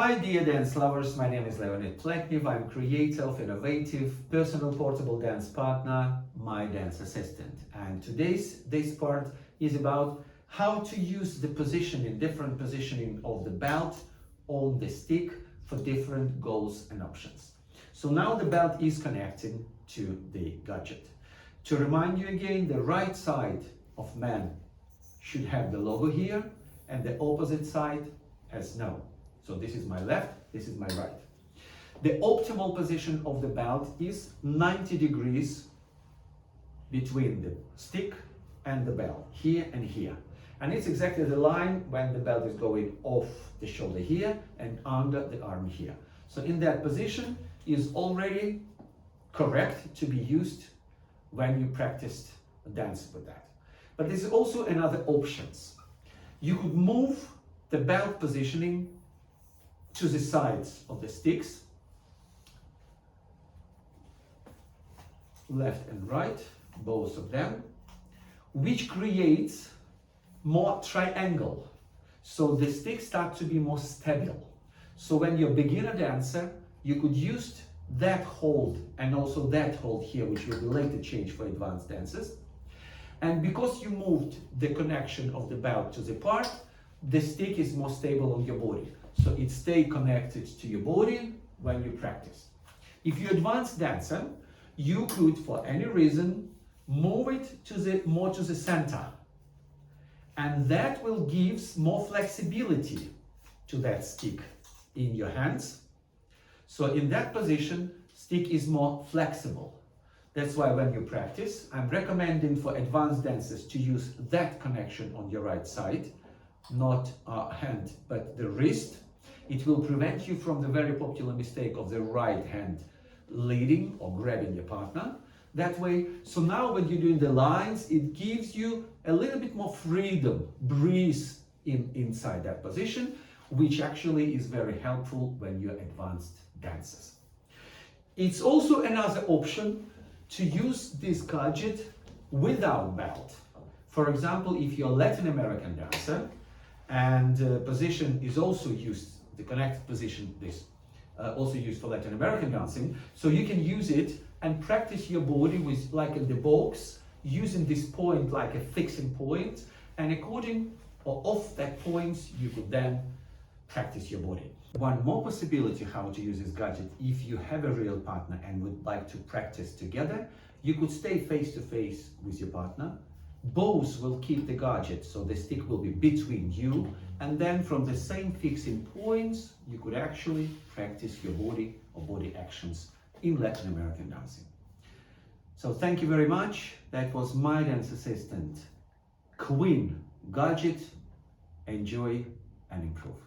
Hi dear dance lovers, my name is Leonid Pletnev. I'm creator of innovative personal portable dance partner, my dance assistant. And this part is about how to use the different positioning of the belt on the stick for different goals and options. So now the belt is connected to the gadget. To remind you again, the right side of man should have the logo here and the opposite side has no. So this is my left, this is my right. The optimal position of the belt is 90 degrees between the stick and the belt, here and here. And it's exactly the line when the belt is going off the shoulder here and under the arm here. So in that position is already correct to be used when you practiced dance with that. But there's also another options. You could move the belt positioning to the sides of the sticks, left and right, both of them, which creates more triangle. So the sticks start to be more stable. So when you're a beginner dancer, you could use that hold and also that hold here, which will be later changed for advanced dancers. And because you moved the connection of the belt to the part, the stick is more stable on your body. So it stays connected to your body when you practice. If you're an advanced dancer, you could, for any reason, move it more to the center. And that will give more flexibility to that stick in your hands. So in that position, stick is more flexible. That's why when you practice, I'm recommending for advanced dancers to use that connection on your right side, not hand, but the wrist. It will prevent you from the very popular mistake of the right hand leading or grabbing your partner that way. So now when you're doing the lines, it gives you a little bit more freedom, breeze inside that position, which actually is very helpful when you're advanced dancers. It's also another option to use this gadget without belt. For example, if you're a Latin American dancer and position is also used, the connected position is also used for Latin American dancing, so you can use it and practice your body with, like in the box, using this point like a fixing point, and according or off that point, you could then practice your body. One more possibility how to use this gadget, if you have a real partner and would like to practice together, you could stay face to face with your partner. Both will keep the gadget, so the stick will be between you, and then from the same fixing points, you could actually practice your body or body actions in Latin American dancing. So thank you very much. That was my dance assistant, Queen Gadget. Enjoy and improve.